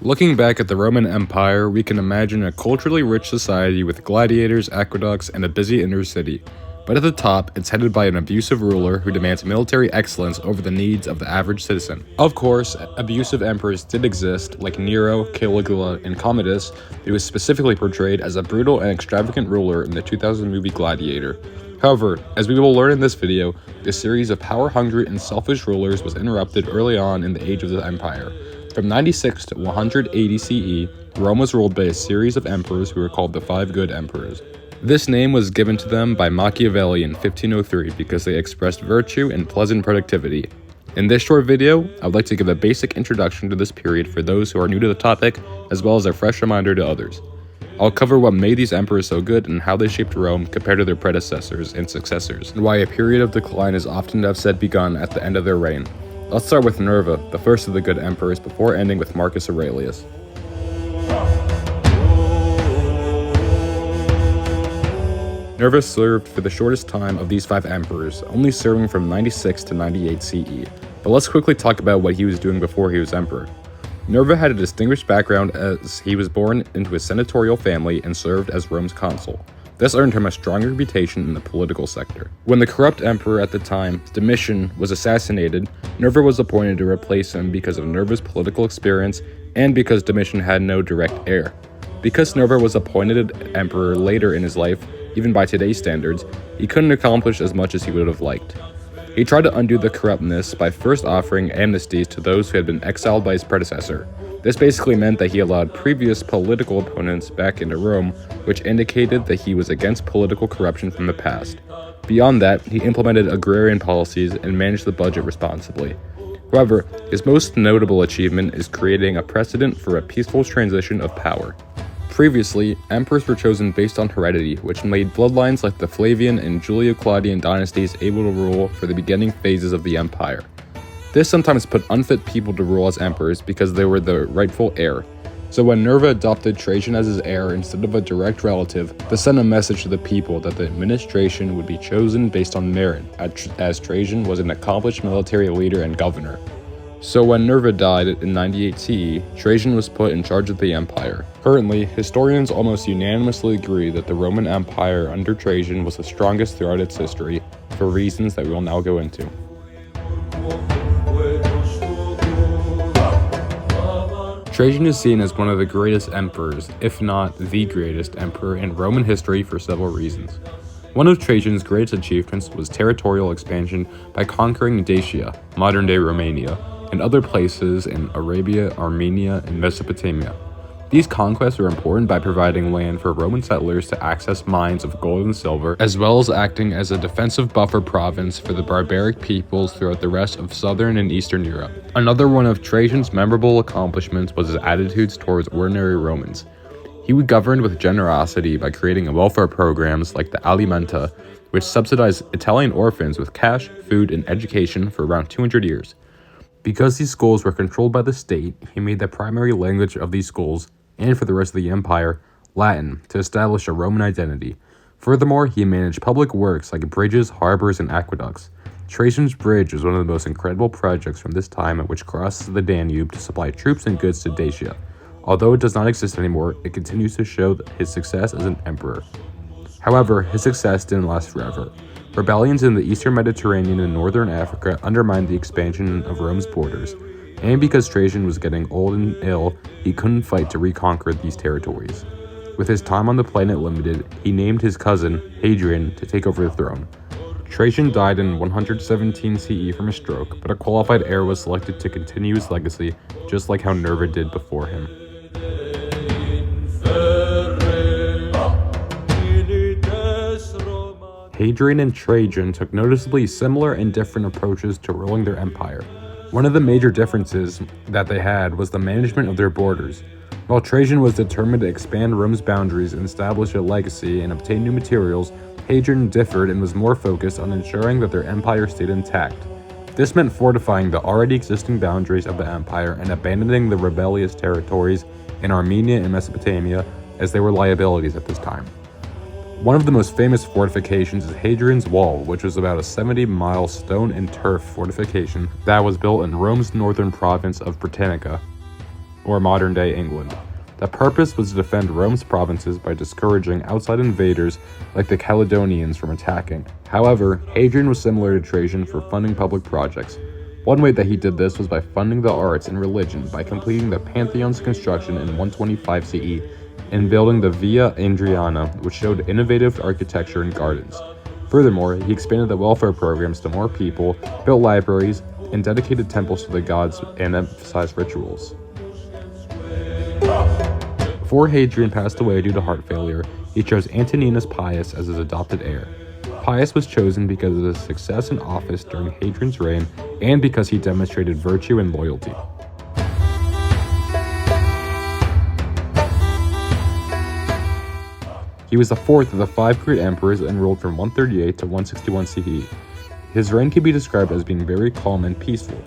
Looking back at the Roman Empire, we can imagine a culturally rich society with gladiators, aqueducts, and a busy inner city. But at the top, it's headed by an abusive ruler who demands military excellence over the needs of the average citizen. Of course, abusive emperors did exist, like Nero, Caligula, and Commodus, who was specifically portrayed as a brutal and extravagant ruler in the 2000 movie Gladiator. However, as we will learn in this video, the series of power-hungry and selfish rulers was interrupted early on in the age of the empire. From 96 to 180 CE, Rome was ruled by a series of emperors who were called the Five Good Emperors. This name was given to them by Machiavelli in 1503 because they expressed virtue and pleasant productivity. In this short video, I would like to give a basic introduction to this period for those who are new to the topic, as well as a fresh reminder to others. I'll cover what made these emperors so good and how they shaped Rome compared to their predecessors and successors, and why a period of decline is often said begun at the end of their reign. Let's start with Nerva, the first of the good emperors, before ending with Marcus Aurelius. Nerva served for the shortest time of these five emperors, only serving from 96 to 98 CE. But let's quickly talk about what he was doing before he was emperor. Nerva had a distinguished background as he was born into a senatorial family and served as Rome's consul. This earned him a strong reputation in the political sector. When the corrupt emperor at the time, Domitian, was assassinated, Nerva was appointed to replace him because of Nerva's political experience and because Domitian had no direct heir. Because Nerva was appointed emperor later in his life, even by today's standards, he couldn't accomplish as much as he would have liked. He tried to undo the corruptness by first offering amnesties to those who had been exiled by his predecessor. This basically meant that he allowed previous political opponents back into Rome, which indicated that he was against political corruption from the past. Beyond that, he implemented agrarian policies and managed the budget responsibly. However, his most notable achievement is creating a precedent for a peaceful transition of power. Previously, emperors were chosen based on heredity, which made bloodlines like the Flavian and Julio-Claudian dynasties able to rule for the beginning phases of the empire. This sometimes put unfit people to rule as emperors because they were the rightful heir. So when Nerva adopted Trajan as his heir instead of a direct relative, this sent a message to the people that the administration would be chosen based on merit, as Trajan was an accomplished military leader and governor. So when Nerva died in 98 CE, Trajan was put in charge of the empire. Currently, historians almost unanimously agree that the Roman Empire under Trajan was the strongest throughout its history, for reasons that we will now go into. Trajan is seen as one of the greatest emperors, if not the greatest emperor in Roman history for several reasons. One of Trajan's greatest achievements was territorial expansion by conquering Dacia, modern-day Romania, and other places in Arabia, Armenia, and Mesopotamia. These conquests were important by providing land for Roman settlers to access mines of gold and silver, as well as acting as a defensive buffer province for the barbaric peoples throughout the rest of southern and eastern Europe. Another one of Trajan's memorable accomplishments was his attitudes towards ordinary Romans. He governed with generosity by creating welfare programs like the Alimenta, which subsidized Italian orphans with cash, food, and education for around 200 years. Because these schools were controlled by the state, he made the primary language of these schools, and for the rest of the empire, Latin, to establish a Roman identity. Furthermore, he managed public works like bridges, harbors, and aqueducts. Trajan's Bridge is one of the most incredible projects from this time, which crosses the Danube to supply troops and goods to Dacia. Although it does not exist anymore, it continues to show his success as an emperor. However, his success didn't last forever. Rebellions in the eastern Mediterranean and northern Africa undermined the expansion of Rome's borders, and because Trajan was getting old and ill, he couldn't fight to reconquer these territories. With his time on the planet limited, he named his cousin, Hadrian, to take over the throne. Trajan died in 117 CE from a stroke, but a qualified heir was selected to continue his legacy, just like how Nerva did before him. Hadrian and Trajan took noticeably similar and different approaches to ruling their empire. One of the major differences that they had was the management of their borders. While Trajan was determined to expand Rome's boundaries and establish a legacy and obtain new materials, Hadrian differed and was more focused on ensuring that their empire stayed intact. This meant fortifying the already existing boundaries of the empire and abandoning the rebellious territories in Armenia and Mesopotamia, as they were liabilities at this time. One of the most famous fortifications is Hadrian's Wall, which was about a 70-mile stone and turf fortification that was built in Rome's northern province of Britannica, or modern-day England. The purpose was to defend Rome's provinces by discouraging outside invaders like the Caledonians from attacking. However, Hadrian was similar to Trajan for funding public projects. One way that he did this was by funding the arts and religion by completing the Pantheon's construction in 125 CE and building the Via Adriana, which showed innovative architecture and gardens. Furthermore, he expanded the welfare programs to more people, built libraries, and dedicated temples to the gods and emphasized rituals. Before Hadrian passed away due to heart failure, he chose Antoninus Pius as his adopted heir. Pius was chosen because of his success in office during Hadrian's reign and because he demonstrated virtue and loyalty. He was the fourth of the 5 great emperors and ruled from 138 to 161 CE. His reign can be described as being very calm and peaceful.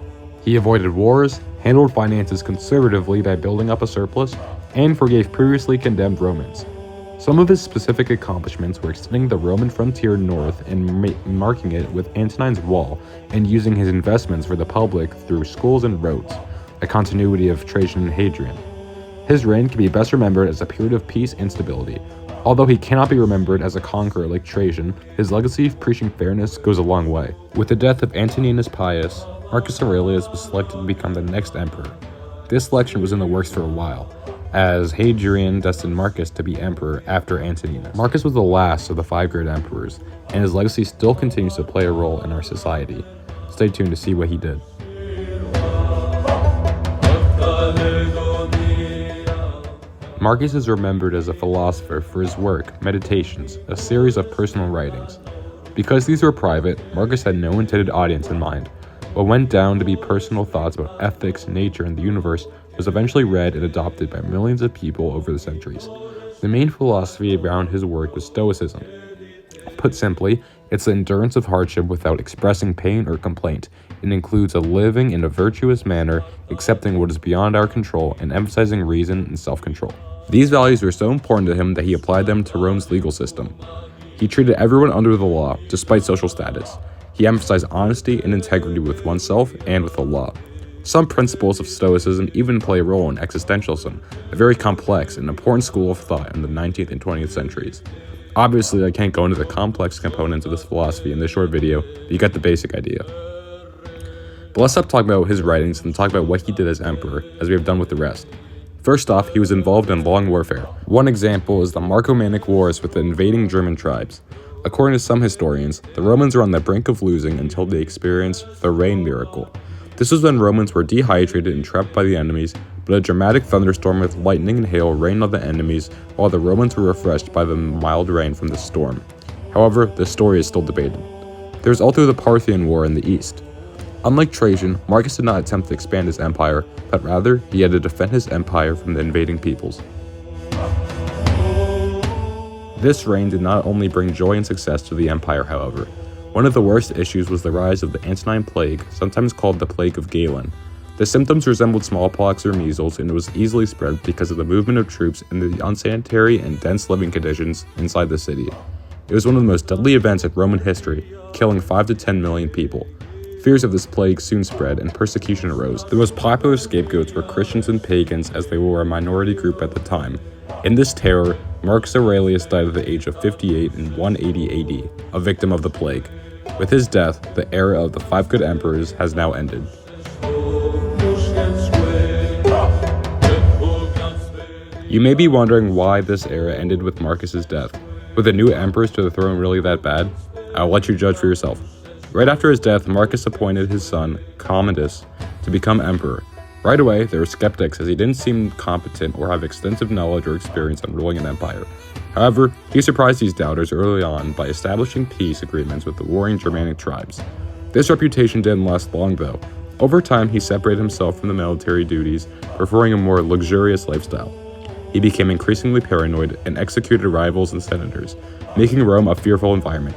He avoided wars, handled finances conservatively by building up a surplus, and forgave previously condemned Romans. Some of his specific accomplishments were extending the Roman frontier north and marking it with Antonine's Wall, and using his investments for the public through schools and roads, a continuity of Trajan and Hadrian. His reign can be best remembered as a period of peace and stability. Although he cannot be remembered as a conqueror like Trajan, his legacy of preaching fairness goes a long way. With the death of Antoninus Pius, Marcus Aurelius was selected to become the next emperor. This selection was in the works for a while, as Hadrian destined Marcus to be emperor after Antoninus. Marcus was the last of the 5 great emperors, and his legacy still continues to play a role in our society. Stay tuned to see what he did. Marcus is remembered as a philosopher for his work, Meditations, a series of personal writings. Because these were private, Marcus had no intended audience in mind. What went down to be personal thoughts about ethics, nature, and the universe was eventually read and adopted by millions of people over the centuries. The main philosophy around his work was Stoicism. Put simply, it's the endurance of hardship without expressing pain or complaint. It includes a living in a virtuous manner, accepting what is beyond our control, and emphasizing reason and self-control. These values were so important to him that he applied them to Rome's legal system. He treated everyone under the law, despite social status. He emphasized honesty and integrity with oneself and with the law. Some principles of Stoicism even play a role in existentialism, a very complex and important school of thought in the 19th and 20th centuries. Obviously, I can't go into the complex components of this philosophy in this short video, but you get the basic idea. But let's stop talking about his writings and talk about what he did as emperor, as we have done with the rest. First off, he was involved in long warfare. One example is the Marcomannic Wars with the invading German tribes. According to some historians, the Romans were on the brink of losing until they experienced the rain miracle. This was when Romans were dehydrated and trapped by the enemies, but a dramatic thunderstorm with lightning and hail rained on the enemies while the Romans were refreshed by the mild rain from the storm. However, this story is still debated. There was also the Parthian War in the east. Unlike Trajan, Marcus did not attempt to expand his empire, but rather he had to defend his empire from the invading peoples. This reign did not only bring joy and success to the empire, however. One of the worst issues was the rise of the Antonine Plague, sometimes called the Plague of Galen. The symptoms resembled smallpox or measles, and it was easily spread because of the movement of troops and the unsanitary and dense living conditions inside the city. It was one of the most deadly events in Roman history, killing 5 to 10 million people. Fears of this plague soon spread, and persecution arose. The most popular scapegoats were Christians and pagans, as they were a minority group at the time. In this terror, Marcus Aurelius died at the age of 58 in 180 AD, a victim of the plague. With his death, the era of the 5 good emperors has now ended. You may be wondering why this era ended with Marcus's death. Were the new emperors to the throne really that bad? I'll let you judge for yourself. Right after his death, Marcus appointed his son, Commodus, to become emperor. Right away, there were skeptics as he didn't seem competent or have extensive knowledge or experience on ruling an empire. However, he surprised these doubters early on by establishing peace agreements with the warring Germanic tribes. This reputation didn't last long though. Over time, he separated himself from the military duties, preferring a more luxurious lifestyle. He became increasingly paranoid and executed rivals and senators, making Rome a fearful environment.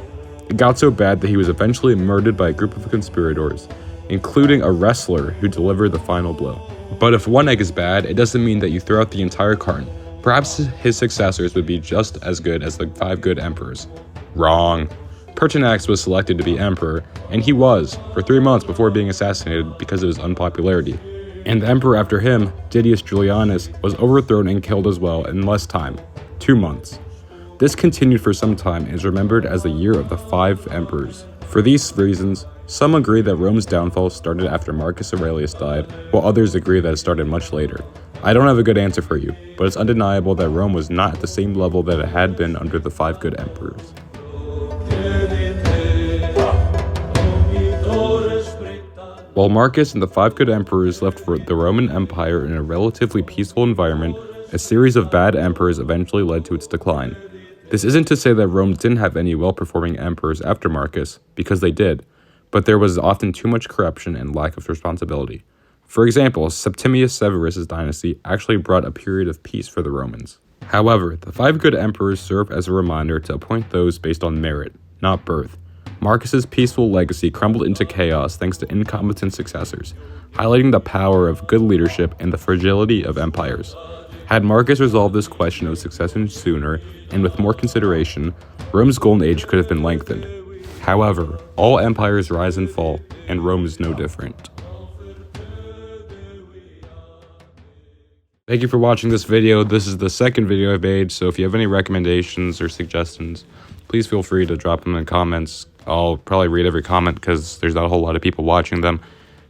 It got so bad that he was eventually murdered by a group of conspirators, including a wrestler who delivered the final blow. But if one egg is bad, it doesn't mean that you throw out the entire carton. Perhaps his successors would be just as good as the 5 good emperors. Wrong. Pertinax was selected to be emperor, and he was, for 3 months before being assassinated because of his unpopularity. And the emperor after him, Didius Julianus, was overthrown and killed as well in less time, 2 months. This continued for some time and is remembered as the year of the 5 emperors. For these reasons, some agree that Rome's downfall started after Marcus Aurelius died, while others agree that it started much later. I don't have a good answer for you, but it's undeniable that Rome was not at the same level that it had been under the 5 good emperors. While Marcus and the 5 good emperors left for the Roman Empire in a relatively peaceful environment, a series of bad emperors eventually led to its decline. This isn't to say that Rome didn't have any well-performing emperors after Marcus, because they did, but there was often too much corruption and lack of responsibility. For example, Septimius Severus' dynasty actually brought a period of peace for the Romans. However, the 5 good emperors serve as a reminder to appoint those based on merit, not birth. Marcus's peaceful legacy crumbled into chaos thanks to incompetent successors, highlighting the power of good leadership and the fragility of empires. Had Marcus resolved this question of succession sooner and with more consideration, Rome's golden age could have been lengthened. However, all empires rise and fall, and Rome is no different. Thank you for watching this video. This is the second video I've made, so if you have any recommendations or suggestions, please feel free to drop them in the comments. I'll probably read every comment because there's not a whole lot of people watching them.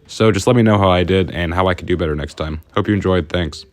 So just let me know how I did and how I could do better next time. Hope you enjoyed. Thanks.